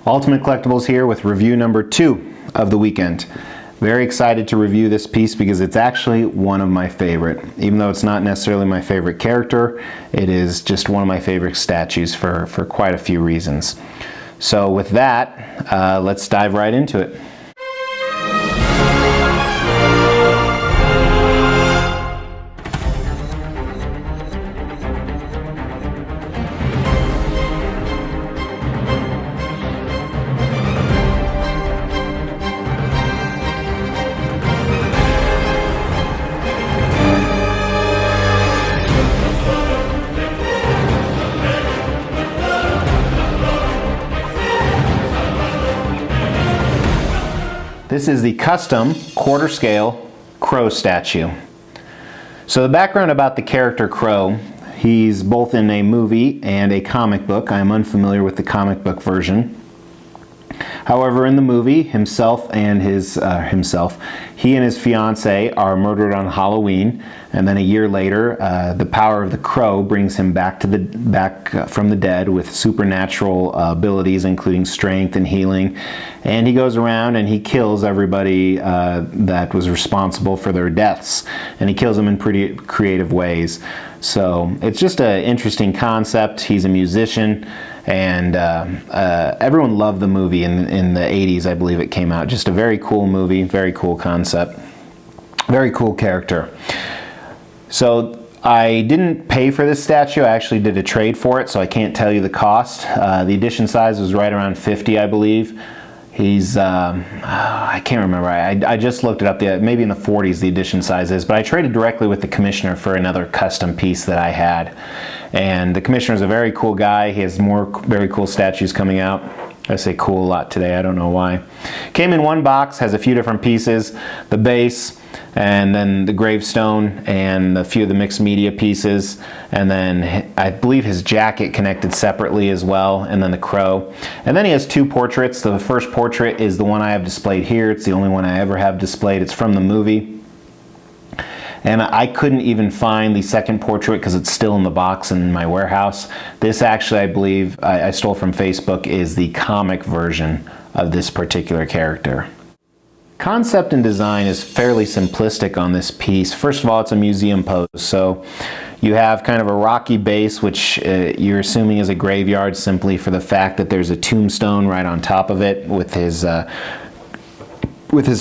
Ultimate Collectibles here with review number 2 of the weekend. Very excited to review this piece because it's actually one of my favorite. Even though it's not necessarily my favorite character, it is just one of my favorite statues for quite a few reasons. So with that, let's dive right into it. This is the custom quarter scale Crow statue. So the background about the character Crow, he's both in a movie and a comic book. I am unfamiliar with the comic book version. However, in the movie, he and his fiancee are murdered on Halloween, and then a year later, the power of the Crow brings him back from the dead with supernatural abilities, including strength and healing. And he goes around and he kills everybody that was responsible for their deaths, and he kills them in pretty creative ways. So it's just an interesting concept. He's a musician. And everyone loved the movie in the 80s, I believe it came out. Just a very cool movie, very cool concept, very cool character. So I didn't pay for this statue. I actually did a trade for it, so I can't tell you the cost. The edition size was right around 50, I believe. He's, I can't remember. I just looked it up. Maybe in the 40s the edition size is, but I traded directly with the commissioner for another custom piece that I had. And the commissioner is a very cool guy. He has more very cool statues coming out. I say cool a lot today, I don't know why. Came in one box, has a few different pieces, the base, and then the gravestone, and a few of the mixed media pieces, and then I believe his jacket connected separately as well, and then the crow. And then he has two portraits. The first portrait is the one I have displayed here. It's the only one I ever have displayed. It's from the movie. And I couldn't even find the second portrait because it's still in the box in my warehouse. This actually, I believe, I stole from Facebook, is the comic version of this particular character. Concept and design is fairly simplistic on this piece. First of all, it's a museum pose. So you have kind of a rocky base, which you're assuming is a graveyard simply for the fact that there's a tombstone right on top of it with his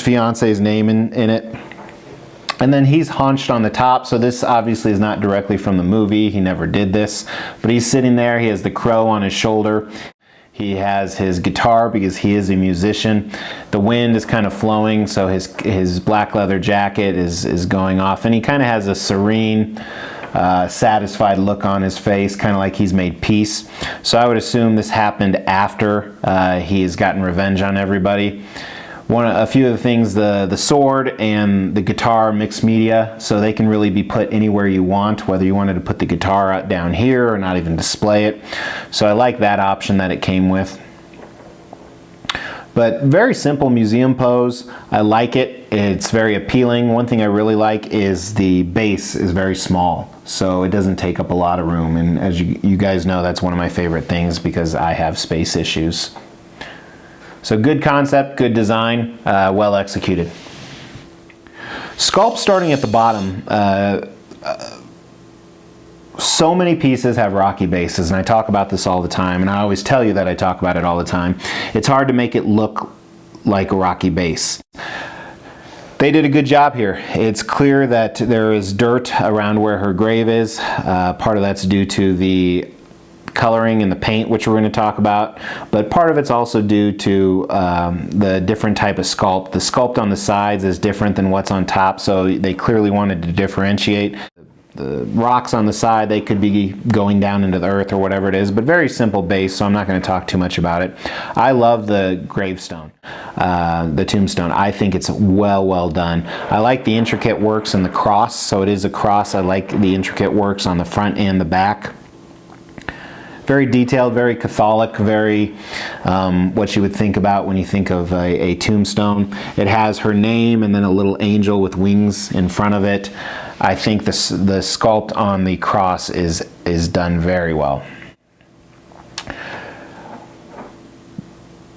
fiance's name in it. And then he's hunched on the top, so this obviously is not directly from the movie. He never did this, but he's sitting there. He has the crow on his shoulder. He has his guitar because he is a musician. The wind is kind of flowing, so his black leather jacket is going off, and he kind of has a serene, satisfied look on his face, kind of like he's made peace. So I would assume this happened after he has gotten revenge on everybody. A few of the things, the sword and the guitar mixed media, so they can really be put anywhere you want, whether you wanted to put the guitar out down here or not even display it. So I like that option that it came with. But very simple museum pose. I like it. It's very appealing. One thing I really like is the base is very small, so it doesn't take up a lot of room. And as you guys know, that's one of my favorite things because I have space issues. So good concept, good design, well executed. Sculpt starting at the bottom. So many pieces have rocky bases, and I talk about this all the time, and I always tell you that I talk about it all the time. It's hard to make it look like a rocky base. They did a good job here. It's clear that there is dirt around where her grave is. Part of that's due to the coloring and the paint, which we're going to talk about, but part of it's also due to the different type of sculpt. The sculpt on the sides is different than what's on top, so they clearly wanted to differentiate. The rocks on the side, they could be going down into the earth or whatever it is, but very simple base, so I'm not going to talk too much about it. I love the gravestone, the tombstone. I think it's well done. I like the intricate works in the cross, so it is a cross. I like the intricate works on the front and the back. Very detailed, very Catholic, very what you would think about when you think of a tombstone. It has her name and then a little angel with wings in front of it. I think the sculpt on the cross is done very well.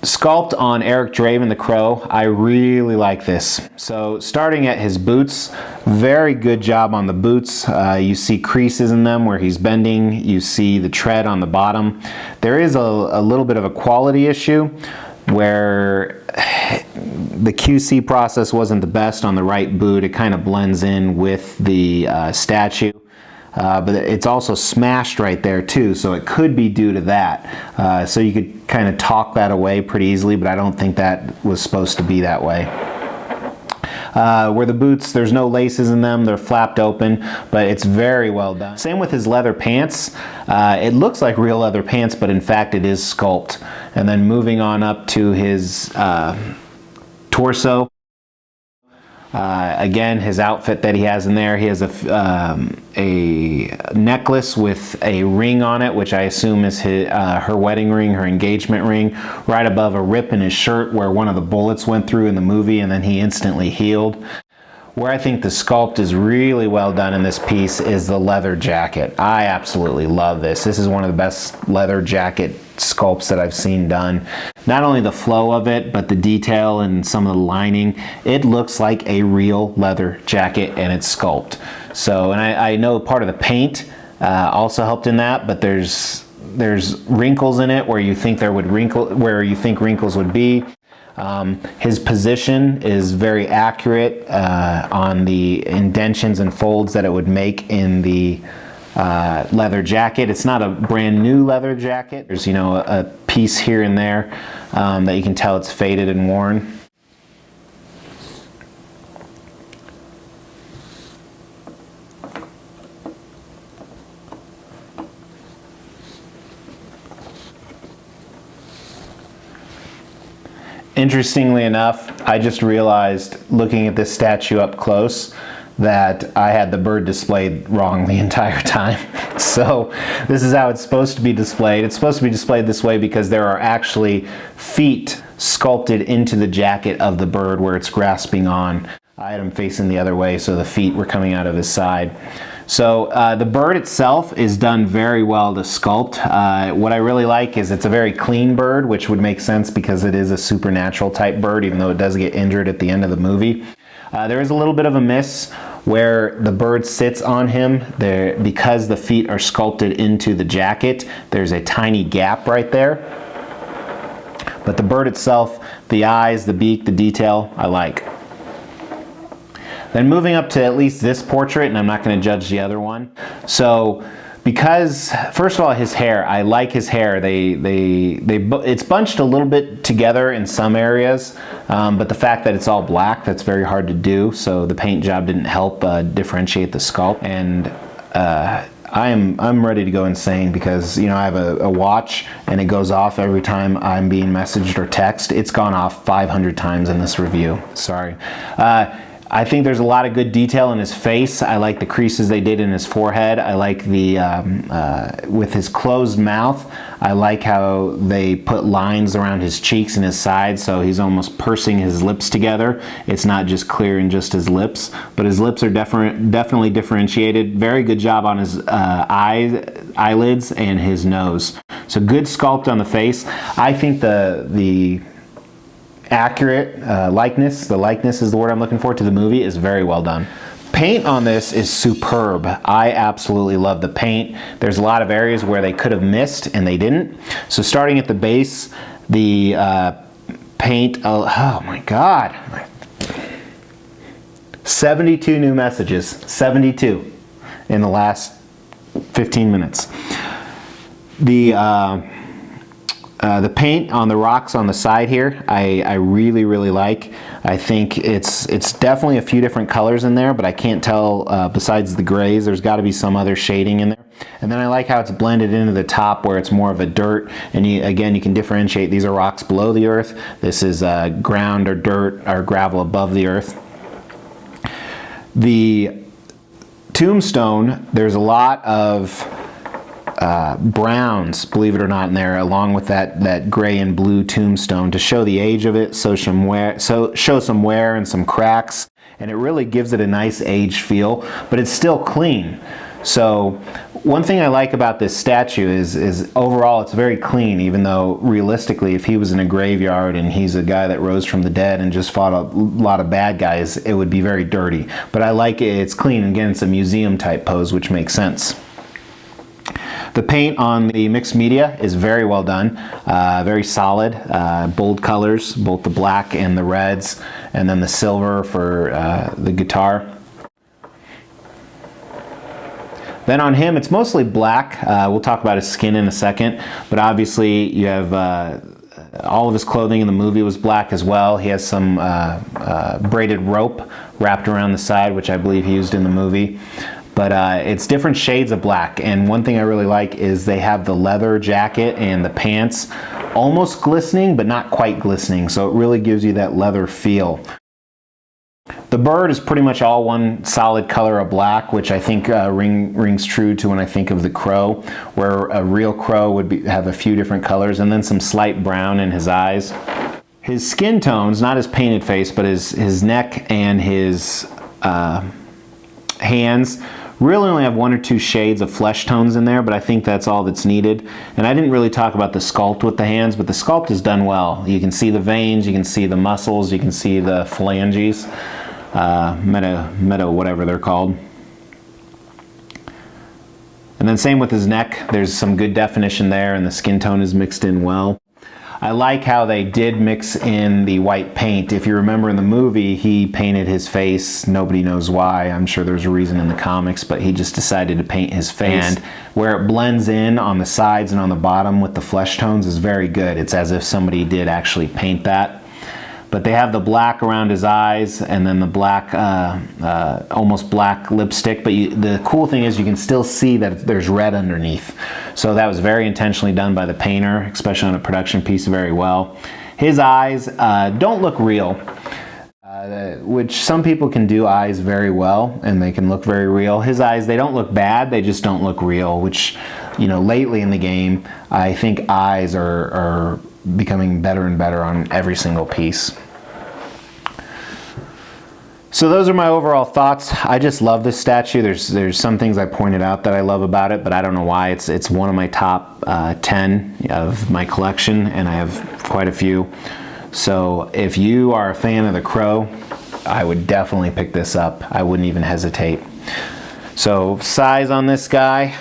sculpt on Eric Draven the Crow, I really like this. So starting at his boots, very good job on the boots. You see creases in them where he's bending. You see the tread on the bottom. There is a little bit of a quality issue where the QC process wasn't the best on the right boot. It kind of blends in with the statue. But it's also smashed right there too, so it could be due to that. So you could kind of talk that away pretty easily, but I don't think that was supposed to be that way. Where the boots, there's no laces in them, they're flapped open, but it's very well done. Same with his leather pants. It looks like real leather pants, but in fact it is sculpt. And then moving on up to his torso. Again, his outfit that he has in there, he has a necklace with a ring on it, which I assume is her wedding ring, her engagement ring, right above a rip in his shirt where one of the bullets went through in the movie and then he instantly healed. Where I think the sculpt is really well done in this piece is the leather jacket. I absolutely love this. This is one of the best leather jacket sculpts that I've seen done. Not only the flow of it, but the detail and some of the lining. It looks like a real leather jacket and it's sculpt. So, and I know part of the paint also helped in that, but there's wrinkles in it where you think wrinkles would be. His position is very accurate on the indentions and folds that it would make in the leather jacket. It's not a brand new leather jacket. There's, you know, a piece here and there that you can tell it's faded and worn. Interestingly enough, I just realized looking at this statue up close that I had the bird displayed wrong the entire time. So this is how it's supposed to be displayed. It's supposed to be displayed this way because there are actually feet sculpted into the jacket of the bird where it's grasping on. I had him facing the other way, so the feet were coming out of his side. So the bird itself is done very well to sculpt. What I really like is it's a very clean bird, which would make sense because it is a supernatural type bird, even though it does get injured at the end of the movie. There is a little bit of a miss where the bird sits on him. Because the feet are sculpted into the jacket, there's a tiny gap right there. But the bird itself, the eyes, the beak, the detail, I like. Then moving up to at least this portrait, and I'm not going to judge the other one. So, because first of all, his hair, I like his hair. It's bunched a little bit together in some areas, but the fact that it's all black, that's very hard to do. So the paint job didn't help differentiate the sculpt. And I'm ready to go insane because, you know, I have a watch and it goes off every time I'm being messaged or text. It's gone off 500 times in this review. Sorry. I think there's a lot of good detail in his face. I like the creases they did in his forehead. I like the, with his closed mouth, I like how they put lines around his cheeks and his sides, so he's almost pursing his lips together. It's not just clear in just his lips, but his lips are definitely differentiated. Very good job on his eyelids and his nose. So good sculpt on the face. I think the accurate likeness, the likeness is the word I'm looking for, to the movie is very well done. Paint on this is superb. I absolutely love the paint. There's a lot of areas where they could have missed and they didn't. So starting at the base, the paint, oh my God. 72 new messages, 72 in the last 15 minutes. The paint on the rocks on the side here, I really like. I think it's definitely a few different colors in there, but I can't tell besides the grays. There's got to be some other shading in there. And then I like how it's blended into the top where it's more of a dirt. And again, you can differentiate. These are rocks below the earth. This is ground or dirt or gravel above the earth. The tombstone, there's a lot of browns, believe it or not, in there, along with that gray and blue tombstone to show the age of it, show some wear and some cracks, and it really gives it a nice aged feel, but it's still clean. So One thing I like about this statue is overall it's very clean, even though realistically if he was in a graveyard and he's a guy that rose from the dead and just fought a lot of bad guys, it would be very dirty. But I like it, it's clean. Again, it's a museum type pose, which makes sense. The paint on the mixed media is very well done, very solid, bold colors, both the black and the reds, and then the silver for the guitar. Then on him, it's mostly black. We'll talk about his skin in a second, but obviously you have all of his clothing in the movie was black as well. He has some braided rope wrapped around the side, which I believe he used in the movie. But it's different shades of black, and one thing I really like is they have the leather jacket and the pants almost glistening, but not quite glistening, so it really gives you that leather feel. The bird is pretty much all one solid color of black, which I think rings true to when I think of the crow, where a real crow would have a few different colors, and then some slight brown in his eyes. His skin tones, not his painted face, but his neck and his hands, really only have 1 or 2 shades of flesh tones in there, but I think that's all that's needed. And I didn't really talk about the sculpt with the hands, but the sculpt is done well. You can see the veins, you can see the muscles, you can see the phalanges, meta whatever they're called. And then same with his neck, there's some good definition there and the skin tone is mixed in well. I like how they did mix in the white paint. If you remember in the movie, he painted his face. Nobody knows why. I'm sure there's a reason in the comics, but he just decided to paint his face. And where it blends in on the sides and on the bottom with the flesh tones is very good. It's as if somebody did actually paint that. But they have the black around his eyes and then the black, almost black lipstick. But the cool thing is you can still see that there's red underneath. So that was very intentionally done by the painter, especially on a production piece, very well. His eyes don't look real, which some people can do eyes very well and they can look very real. His eyes, they don't look bad, they just don't look real, which, you know, lately in the game, I think eyes are becoming better and better on every single piece. So those are my overall thoughts. I just love this statue. There's some things I pointed out that I love about it, but I don't know why. It's one of my top 10 of my collection, and I have quite a few. So if you are a fan of the Crow, I would definitely pick this up. I wouldn't even hesitate. So size on this guy,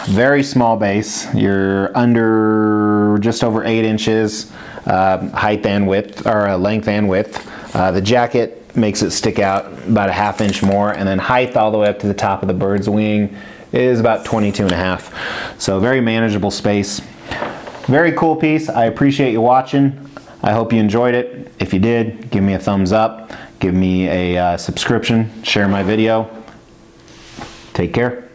very small base. You're under just over 8 inches height and width, or length and width. The jacket makes it stick out about a ½ inch more, and then height all the way up to the top of the bird's wing is about 22.5. So very manageable space. Very cool piece. I appreciate you watching. I hope you enjoyed it. If you did, give me a thumbs up, give me a subscription, share my video. Take care.